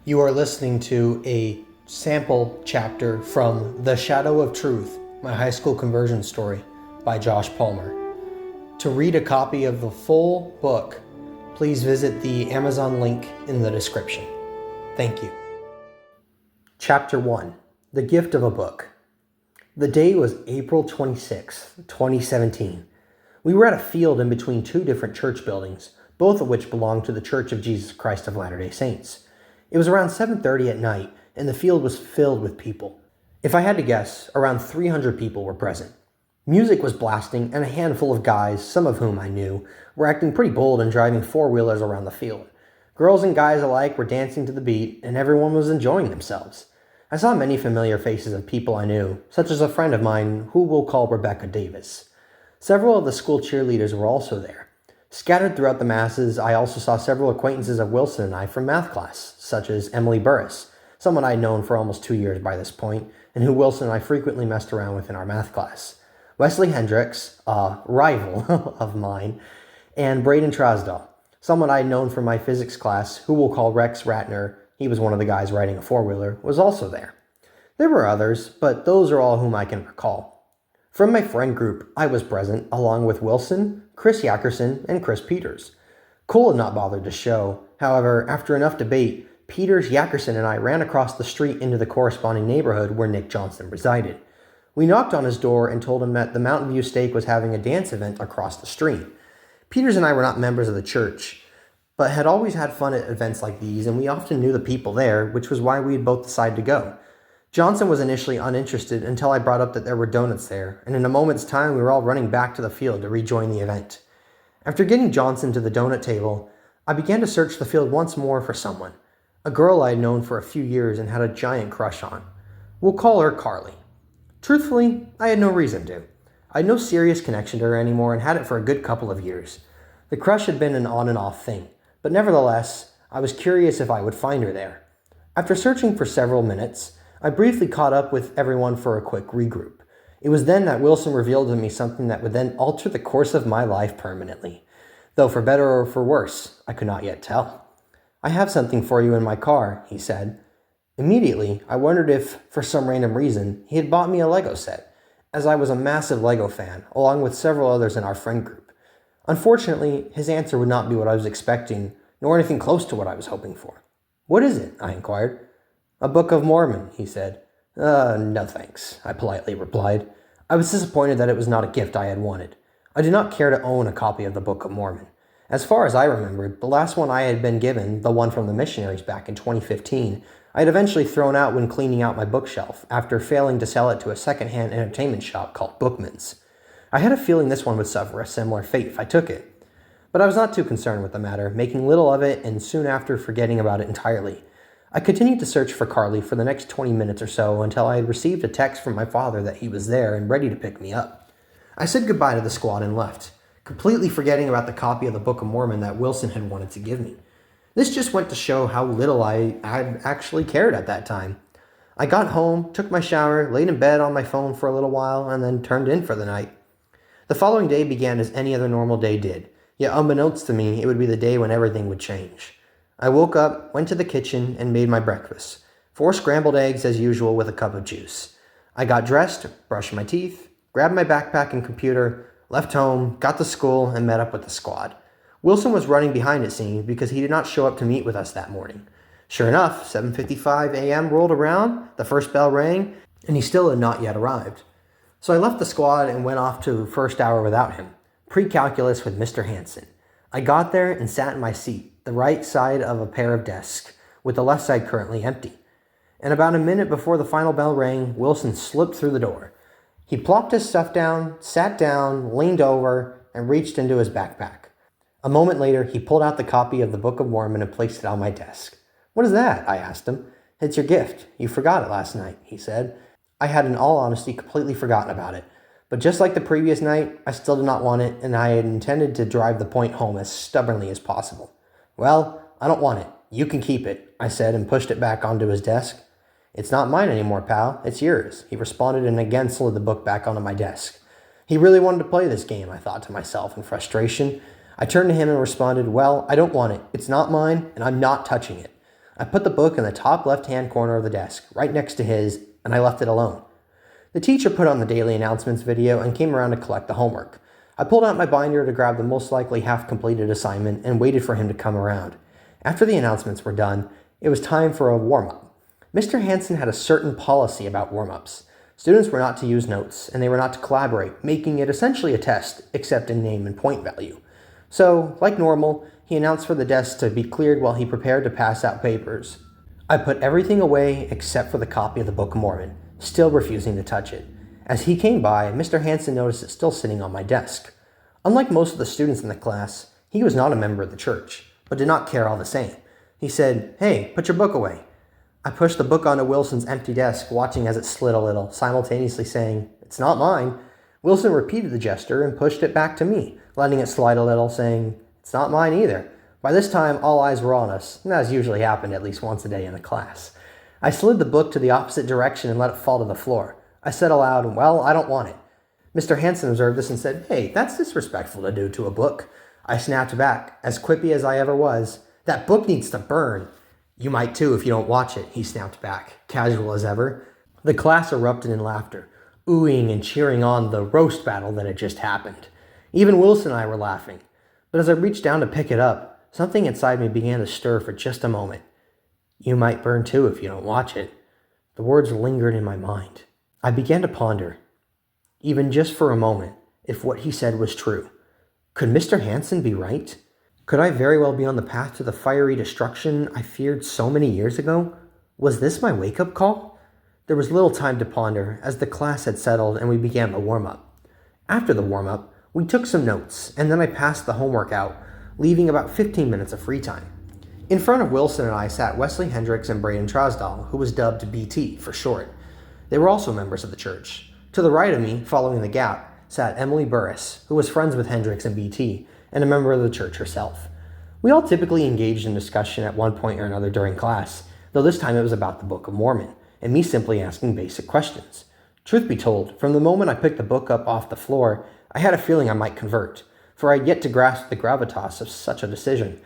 You are listening to a sample chapter from The Shadow of Truth, my high school conversion story by Josh Palmer. To read a copy of the full book, please visit the Amazon link in the description. Thank you. Chapter 1, The Gift of a Book. The day was April 26, 2017. We were at a field in between two different church buildings, both of which belonged to the Church of Jesus Christ of Latter-day Saints. It was around 7:30 at night, and the field was filled with people. If I had to guess, around 300 people were present. Music was blasting, and a handful of guys, some of whom I knew, were acting pretty bold and driving four-wheelers around the field. Girls and guys alike were dancing to the beat, and everyone was enjoying themselves. I saw many familiar faces of people I knew, such as a friend of mine who we'll call Rebecca Davis. Several of the school cheerleaders were also there. Scattered throughout the masses, I also saw several acquaintances of Wilson and I from math class, such as Emily Burris, someone I had known for almost 2 years by this point, and who Wilson and I frequently messed around with in our math class. Wesley Hendricks, a rival of mine, and Braden Trasdahl, someone I had known from my physics class, who we'll call Rex Ratner, he was one of the guys riding a four-wheeler, was also there. There were others, but those are all whom I can recall. From my friend group, I was present, along with Wilson, Chris Yackerson, and Chris Peters. Cole had not bothered to show. However, after enough debate, Peters, Yackerson, and I ran across the street into the corresponding neighborhood where Nick Johnson resided. We knocked on his door and told him that the Mountain View Steak was having a dance event across the street. Peters and I were not members of the church, but had always had fun at events like these, and we often knew the people there, which was why we had both decided to go. Johnson was initially uninterested until I brought up that there were donuts there, and in a moment's time we were all running back to the field to rejoin the event. After getting Johnson to the donut table, I began to search the field once more for someone, a girl I had known for a few years and had a giant crush on. We'll call her Carly. Truthfully, I had no reason to. I had no serious connection to her anymore and had it for a good couple of years. The crush had been an on and off thing, but nevertheless, I was curious if I would find her there. After searching for several minutes, I briefly caught up with everyone for a quick regroup. It was then that Wilson revealed to me something that would then alter the course of my life permanently. Though for better or for worse, I could not yet tell. "I have something for you in my car," he said. Immediately, I wondered if, for some random reason, he had bought me a Lego set, as I was a massive Lego fan, along with several others in our friend group. Unfortunately, his answer would not be what I was expecting, nor anything close to what I was hoping for. "What is it?" I inquired. "A Book of Mormon," he said. No thanks," I politely replied. I was disappointed that it was not a gift I had wanted. I did not care to own a copy of the Book of Mormon. As far as I remembered, the last one I had been given, the one from the missionaries back in 2015, I had eventually thrown out when cleaning out my bookshelf after failing to sell it to a second-hand entertainment shop called Bookman's. I had a feeling this one would suffer a similar fate if I took it. But I was not too concerned with the matter, making little of it and soon after forgetting about it entirely. I continued to search for Carly for the next 20 minutes or so until I had received a text from my father that he was there and ready to pick me up. I said goodbye to the squad and left, completely forgetting about the copy of the Book of Mormon that Wilson had wanted to give me. This just went to show how little I had actually cared at that time. I got home, took my shower, laid in bed on my phone for a little while, and then turned in for the night. The following day began as any other normal day did, yet unbeknownst to me, it would be the day when everything would change. I woke up, went to the kitchen, and made my breakfast. 4 scrambled eggs as usual with a cup of juice. I got dressed, brushed my teeth, grabbed my backpack and computer, left home, got to school, and met up with the squad. Wilson was running behind it seemed because he did not show up to meet with us that morning. Sure enough, 7:55 a.m. rolled around, the first bell rang, and he still had not yet arrived. So I left the squad and went off to first hour without him. Pre-calculus with Mr. Hansen. I got there and sat in my seat, the right side of a pair of desks, with the left side currently empty. And about a minute before the final bell rang, Wilson slipped through the door. He plopped his stuff down, sat down, leaned over, and reached into his backpack. A moment later, he pulled out the copy of the Book of Mormon and placed it on my desk. "What is that?" I asked him. "It's your gift. You forgot it last night," he said. I had in all honesty completely forgotten about it. But just like the previous night, I still did not want it, and I had intended to drive the point home as stubbornly as possible. "Well, I don't want it. You can keep it," I said and pushed it back onto his desk. "It's not mine anymore, pal. It's yours," he responded and again slid the book back onto my desk. He really wanted to play this game, I thought to myself in frustration. I turned to him and responded, "Well, I don't want it. It's not mine, and I'm not touching it." I put the book in the top left-hand corner of the desk, right next to his, and I left it alone. The teacher put on the daily announcements video and came around to collect the homework. I pulled out my binder to grab the most likely half-completed assignment and waited for him to come around. After the announcements were done, it was time for a warm-up. Mr. Hansen had a certain policy about warm-ups. Students were not to use notes, and they were not to collaborate, making it essentially a test, except in name and point value. So, like normal, he announced for the desk to be cleared while he prepared to pass out papers. I put everything away except for the copy of the Book of Mormon, still refusing to touch it. As he came by, Mr. Hansen noticed it still sitting on my desk. Unlike most of the students in the class, he was not a member of the church, but did not care all the same. He said, "Hey, put your book away." I pushed the book onto Wilson's empty desk, watching as it slid a little, simultaneously saying, "It's not mine." Wilson repeated the gesture and pushed it back to me, letting it slide a little, saying, "It's not mine either." By this time, all eyes were on us, and as usually happened at least once a day in the class. I slid the book to the opposite direction and let it fall to the floor. I said aloud, "Well, I don't want it." Mr. Hansen observed this and said, "Hey, that's disrespectful to do to a book." I snapped back, as quippy as I ever was, "That book needs to burn." "You might too if you don't watch it," he snapped back, casual as ever. The class erupted in laughter, oohing and cheering on the roast battle that had just happened. Even Wilson and I were laughing. But as I reached down to pick it up, something inside me began to stir for just a moment. "You might burn too if you don't watch it." The words lingered in my mind. I began to ponder, even just for a moment, if what he said was true. Could Mr. Hansen be right? Could I very well be on the path to the fiery destruction I feared so many years ago? Was this my wake-up call? There was little time to ponder, as the class had settled and we began the warm-up. After the warm-up, we took some notes, and then I passed the homework out, leaving about 15 minutes of free time. In front of Wilson and I sat Wesley Hendricks and Braden Trosdahl, who was dubbed BT for short. They were also members of the church. To the right of me, following the gap, sat Emily Burris, who was friends with Hendricks and BT, and a member of the church herself. We all typically engaged in discussion at one point or another during class, though this time it was about the Book of Mormon, and me simply asking basic questions. Truth be told, from the moment I picked the book up off the floor, I had a feeling I might convert, for I had yet to grasp the gravitas of such a decision.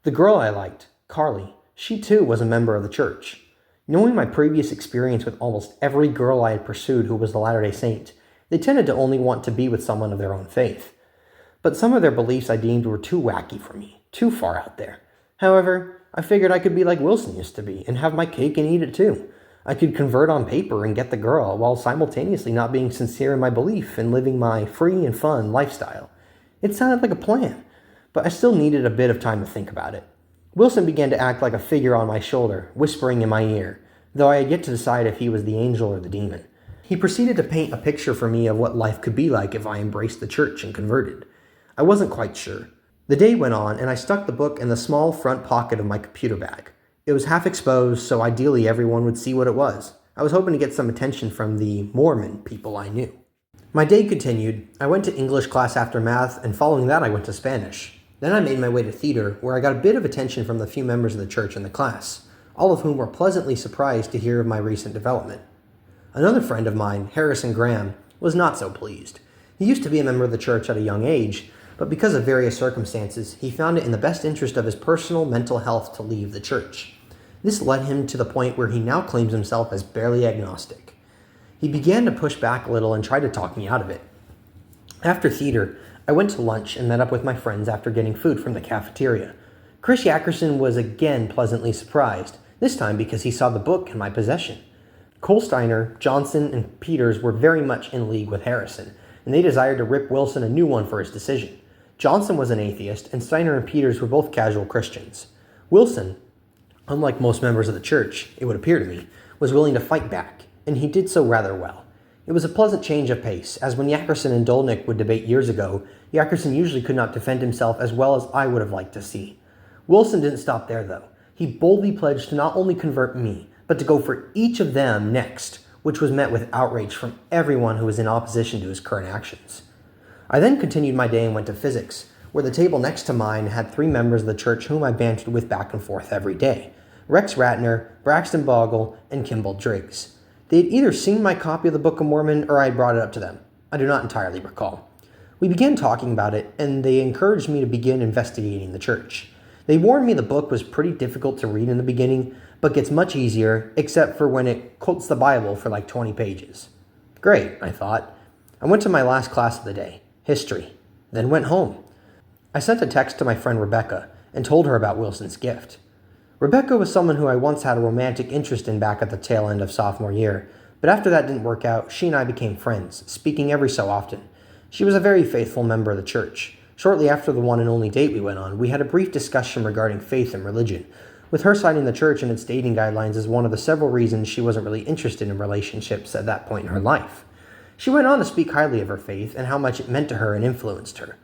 The girl I liked, Carly, she too was a member of the church. Knowing my previous experience with almost every girl I had pursued who was a Latter-day Saint, they tended to only want to be with someone of their own faith. But some of their beliefs I deemed were too wacky for me, too far out there. However, I figured I could be like Wilson used to be and have my cake and eat it too. I could convert on paper and get the girl while simultaneously not being sincere in my belief and living my free and fun lifestyle. It sounded like a plan, but I still needed a bit of time to think about it. Wilson began to act like a figure on my shoulder, whispering in my ear, though I had yet to decide if he was the angel or the demon. He proceeded to paint a picture for me of what life could be like if I embraced the church and converted. I wasn't quite sure. The day went on, and I stuck the book in the small front pocket of my computer bag. It was half exposed, so ideally everyone would see what it was. I was hoping to get some attention from the Mormon people I knew. My day continued. I went to English class after math, and following that I went to Spanish. Then I made my way to theater, where I got a bit of attention from the few members of the church in the class, all of whom were pleasantly surprised to hear of my recent development. Another friend of mine, Harrison Graham, was not so pleased. He used to be a member of the church at a young age, but because of various circumstances, he found it in the best interest of his personal mental health to leave the church. This led him to the point where he now claims himself as barely agnostic. He began to push back a little and tried to talk me out of it. After theater, I went to lunch and met up with my friends after getting food from the cafeteria. Chris Yackerson was again pleasantly surprised, this time because he saw the book in my possession. Kolsteiner, Johnson, and Peters were very much in league with Harrison, and they desired to rip Wilson a new one for his decision. Johnson was an atheist, and Steiner and Peters were both casual Christians. Wilson, unlike most members of the church, it would appear to me, was willing to fight back, and he did so rather well. It was a pleasant change of pace, as when Yackerson and Dolnick would debate years ago, Yackerson usually could not defend himself as well as I would have liked to see. Wilson didn't stop there, though. He boldly pledged to not only convert me, but to go for each of them next, which was met with outrage from everyone who was in opposition to his current actions. I then continued my day and went to physics, where the table next to mine had 3 members of the church whom I bantered with back and forth every day: Rex Ratner, Braxton Bogle, and Kimball Driggs. They had either seen my copy of the Book of Mormon or I had brought it up to them. I do not entirely recall. We began talking about it, and they encouraged me to begin investigating the church. They warned me the book was pretty difficult to read in the beginning, but gets much easier, except for when it quotes the Bible for like 20 pages. Great, I thought. I went to my last class of the day, history, then went home. I sent a text to my friend Rebecca and told her about Wilson's gift. Rebecca was someone who I once had a romantic interest in back at the tail end of sophomore year, but after that didn't work out, she and I became friends, speaking every so often. She was a very faithful member of the church. Shortly after the one and only date we went on, we had a brief discussion regarding faith and religion, with her citing the church and its dating guidelines as one of the several reasons she wasn't really interested in relationships at that point in her life. She went on to speak highly of her faith and how much it meant to her and influenced her.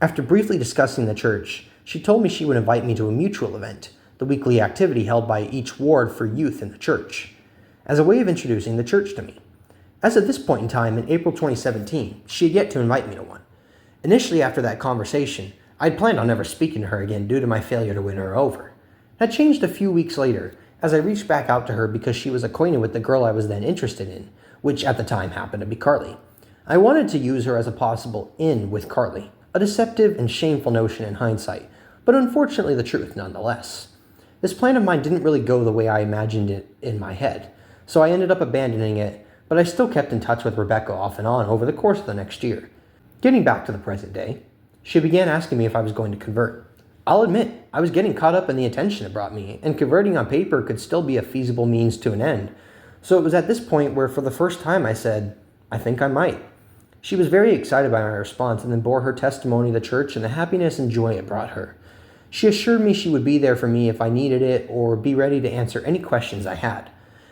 After briefly discussing the church, she told me she would invite me to a mutual event, the weekly activity held by each ward for youth in the church, as a way of introducing the church to me. As of this point in time, in April 2017, she had yet to invite me to one. Initially after that conversation, I'd planned on never speaking to her again due to my failure to win her over. That changed a few weeks later, as I reached back out to her because she was acquainted with the girl I was then interested in, which at the time happened to be Carly. I wanted to use her as a possible in with Carly, a deceptive and shameful notion in hindsight, but unfortunately the truth nonetheless. This plan of mine didn't really go the way I imagined it in my head, so I ended up abandoning it, but I still kept in touch with Rebecca off and on over the course of the next year. Getting back to the present day, she began asking me if I was going to convert. I'll admit, I was getting caught up in the attention it brought me, and converting on paper could still be a feasible means to an end. So it was at this point where for the first time I said, I think I might. She was very excited by my response and then bore her testimony to the church and the happiness and joy it brought her. She assured me she would be there for me if I needed it or be ready to answer any questions I had.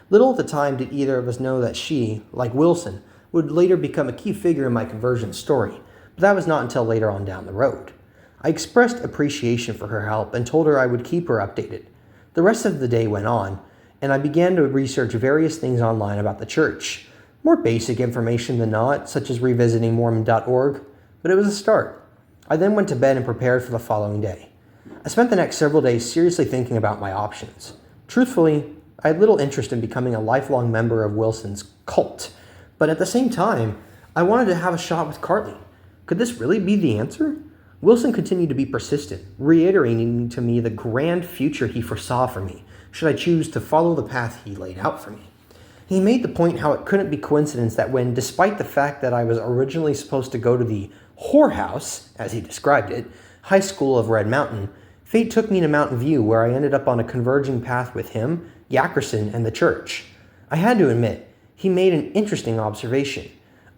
Little at the time did either of us know that she, like Wilson, would later become a key figure in my conversion story, but that was not until later on down the road. I expressed appreciation for her help and told her I would keep her updated. The rest of the day went on, and I began to research various things online about the church. More basic information than not, such as revisiting Mormon.org, but it was a start. I then went to bed and prepared for the following day. I spent the next several days seriously thinking about my options. Truthfully, I had little interest in becoming a lifelong member of Wilson's cult, but at the same time, I wanted to have a shot with Carly. Could this really be the answer? Wilson continued to be persistent, reiterating to me the grand future he foresaw for me, should I choose to follow the path he laid out for me. He made the point how it couldn't be coincidence that when, despite the fact that I was originally supposed to go to the whorehouse, as he described it, high school of Red Mountain, fate took me to Mountain View, where I ended up on a converging path with him, Yackerson, and the church. I had to admit, he made an interesting observation.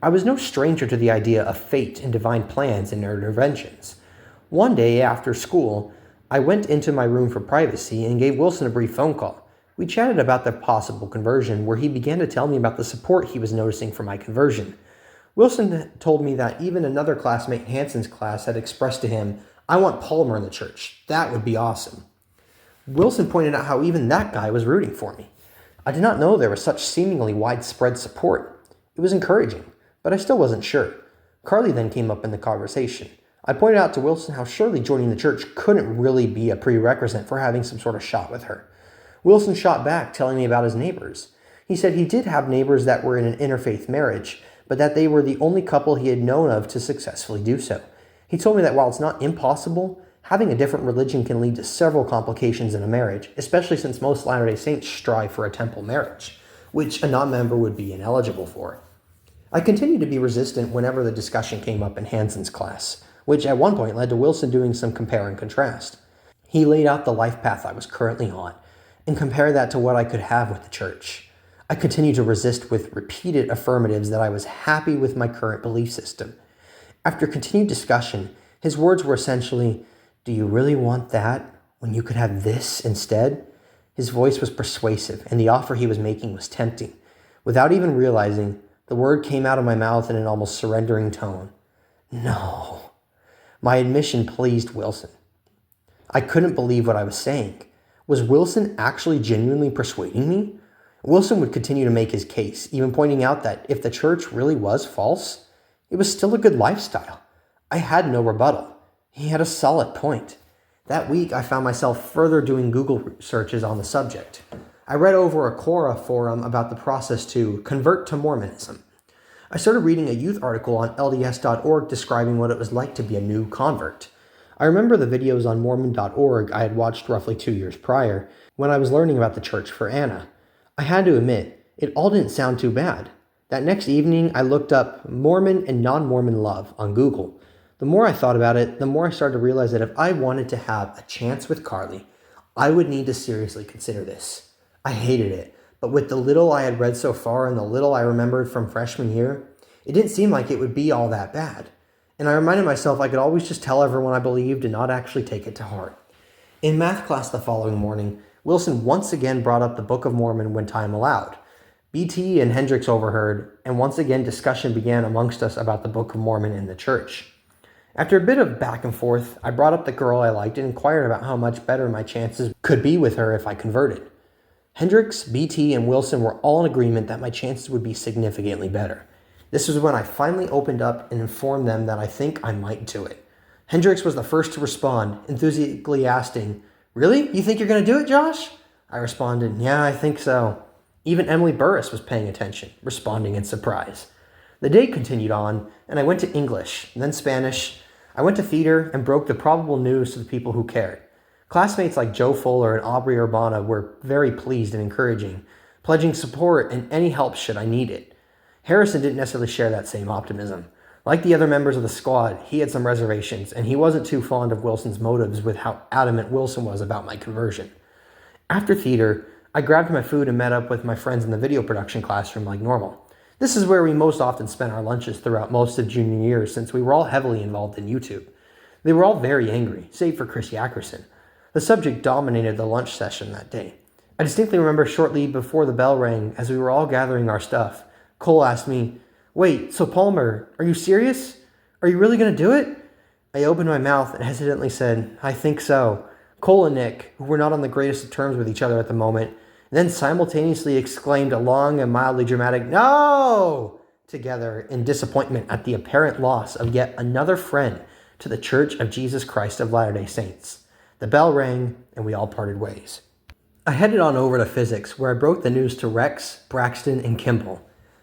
I was no stranger to the idea of fate and divine plans and interventions. One day after school, I went into my room for privacy and gave Wilson a brief phone call. We chatted about the possible conversion, where he began to tell me about the support he was noticing for my conversion. Wilson told me that even another classmate in Hanson's class had expressed to him, I want Palmer in the church. That would be awesome. Wilson pointed out how even that guy was rooting for me. I did not know there was such seemingly widespread support. It was encouraging, but I still wasn't sure. Carly then came up in the conversation. I pointed out to Wilson how surely joining the church couldn't really be a prerequisite for having some sort of shot with her. Wilson shot back, telling me about his neighbors. He said he did have neighbors that were in an interfaith marriage, but that they were the only couple he had known of to successfully do so. He told me that while it's not impossible, having a different religion can lead to several complications in a marriage, especially since most Latter-day Saints strive for a temple marriage, which a non-member would be ineligible for. I continued to be resistant whenever the discussion came up in Hanson's class, which at one point led to Wilson doing some compare and contrast. He laid out the life path I was currently on, and compare that to what I could have with the church. I continued to resist with repeated affirmatives that I was happy with my current belief system. After continued discussion, his words were essentially, "Do you really want that when you could have this instead?" His voice was persuasive, and the offer he was making was tempting. Without even realizing, the word came out of my mouth in an almost surrendering tone. No. My admission pleased Wilson. I couldn't believe what I was saying. Was Wilson actually genuinely persuading me? Wilson would continue to make his case, even pointing out that if the church really was false, it was still a good lifestyle. I had no rebuttal. He had a solid point. That week, I found myself further doing Google searches on the subject. I read over a Quora forum about the process to convert to Mormonism. I started reading a youth article on LDS.org describing what it was like to be a new convert. I remember the videos on Mormon.org I had watched roughly 2 years prior when I was learning about the church for Anna. I had to admit, it all didn't sound too bad. That next evening, I looked up Mormon and non-Mormon love on Google. The more I thought about it, the more I started to realize that if I wanted to have a chance with Carly, I would need to seriously consider this. I hated it, but with the little I had read so far and the little I remembered from freshman year, it didn't seem like it would be all that bad. And I reminded myself I could always just tell everyone I believed and not actually take it to heart. In math class the following morning, Wilson once again brought up the Book of Mormon when time allowed. BT and Hendricks overheard, and once again discussion began amongst us about the Book of Mormon in the church. After a bit of back and forth, I brought up the girl I liked and inquired about how much better my chances could be with her if I converted. Hendricks, BT, and Wilson were all in agreement that my chances would be significantly better. This was when I finally opened up and informed them that I think I might do it. Hendricks was the first to respond, enthusiastically asking, "Really? You think you're going to do it, Josh?" I responded, "Yeah, I think so." Even Emily Burris was paying attention, responding in surprise. The day continued on, and I went to English, then Spanish. I went to theater and broke the probable news to the people who cared. Classmates like Joe Fuller and Aubrey Urbana were very pleased and encouraging, pledging support and any help should I need it. Harrison didn't necessarily share that same optimism. Like the other members of the squad, he had some reservations, and he wasn't too fond of Wilson's motives with how adamant Wilson was about my conversion. After theater, I grabbed my food and met up with my friends in the video production classroom like normal. This is where we most often spent our lunches throughout most of junior year since we were all heavily involved in YouTube. They were all very angry, save for Chris Yackerson. The subject dominated the lunch session that day. I distinctly remember shortly before the bell rang, as we were all gathering our stuff, Cole asked me, "Wait, so Palmer, are you serious? Are you really going to do it?" I opened my mouth and hesitantly said, "I think so." Cole and Nick, who were not on the greatest of terms with each other at the moment, then simultaneously exclaimed a long and mildly dramatic "No!" together in disappointment at the apparent loss of yet another friend to the Church of Jesus Christ of Latter-day Saints. The bell rang, and we all parted ways. I headed on over to physics, where I broke the news to Rex, Braxton, and Kimball.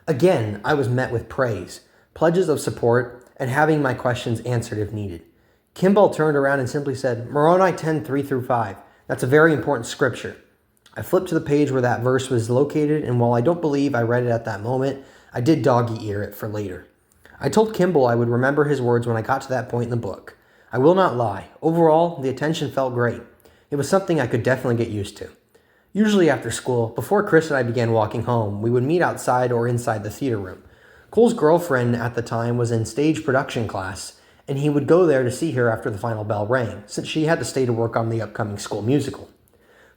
Again, I was met with praise, pledges of support, and having my questions answered if needed. Kimball turned around and simply said, "Moroni 10:3-5. That's a very important scripture." I flipped to the page where that verse was located, and while I don't believe I read it at that moment, I did doggy ear it for later. I told Kimball I would remember his words when I got to that point in the book. I will not lie. Overall, the attention felt great. It was something I could definitely get used to. Usually after school, before Chris and I began walking home, we would meet outside or inside the theater room. Cole's girlfriend at the time was in stage production class, and he would go there to see her after the final bell rang, since she had to stay to work on the upcoming school musical.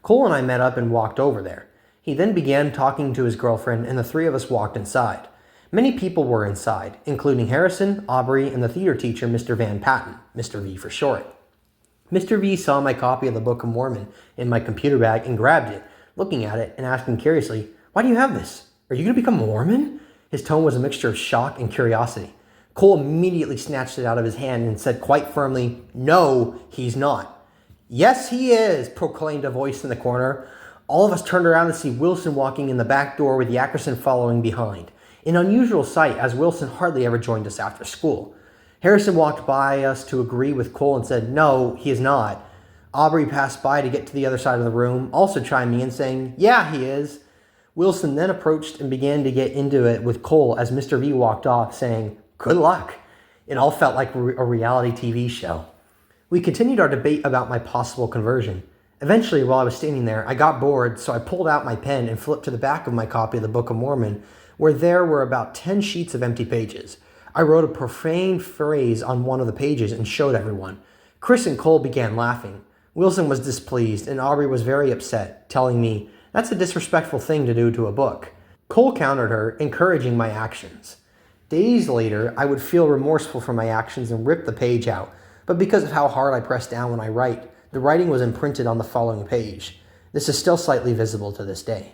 Cole and I met up and walked over there. He then began talking to his girlfriend, and the three of us walked inside. Many people were inside, including Harrison, Aubrey, and the theater teacher, Mr. Van Patten, Mr. V for short. Mr. V saw my copy of the Book of Mormon in my computer bag and grabbed it, looking at it and asking curiously, "Why do you have this? Are you going to become Mormon?" His tone was a mixture of shock and curiosity. Cole immediately snatched it out of his hand and said quite firmly, "No, he's not." "Yes, he is," proclaimed a voice in the corner. All of us turned around to see Wilson walking in the back door with Yackerson following behind. An unusual sight, as Wilson hardly ever joined us after school. Harrison walked by us to agree with Cole and said, "No, he is not." Aubrey passed by to get to the other side of the room, also chiming in saying, "Yeah, he is." Wilson then approached and began to get into it with Cole as Mr. V walked off, saying, "Good luck." It all felt like a reality TV show. We continued our debate about my possible conversion. Eventually, while I was standing there, I got bored, so I pulled out my pen and flipped to the back of my copy of the Book of Mormon, where there were about 10 sheets of empty pages. I wrote a profane phrase on one of the pages and showed everyone. Chris and Cole began laughing. Wilson was displeased, and Aubrey was very upset, telling me, "That's a disrespectful thing to do to a book." Cole countered her, encouraging my actions. Days later, I would feel remorseful for my actions and rip the page out, but because of how hard I press down when I write, the writing was imprinted on the following page. This is still slightly visible to this day.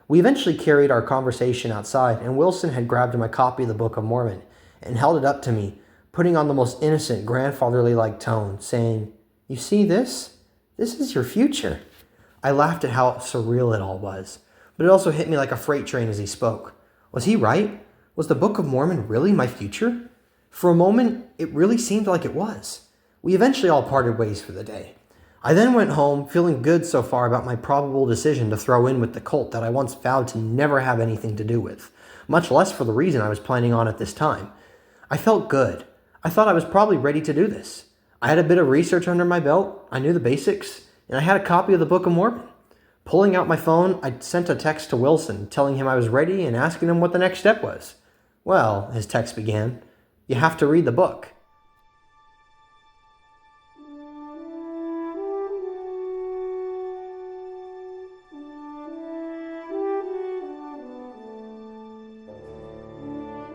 We eventually carried our conversation outside, and Wilson had grabbed my copy of the Book of Mormon and held it up to me, putting on the most innocent, grandfatherly-like tone, saying, "You see this? This is your future." I laughed at how surreal it all was, but it also hit me like a freight train as he spoke. Was he right? Was the Book of Mormon really my future? For a moment, it really seemed like it was. We eventually all parted ways for the day. I then went home, feeling good so far about my probable decision to throw in with the cult that I once vowed to never have anything to do with, much less for the reason I was planning on at this time. I felt good. I thought I was probably ready to do this. I had a bit of research under my belt, I knew the basics, and I had a copy of the Book of Mormon. Pulling out my phone, I sent a text to Wilson, telling him I was ready and asking him what the next step was. Well, his text began, "You have to read the book."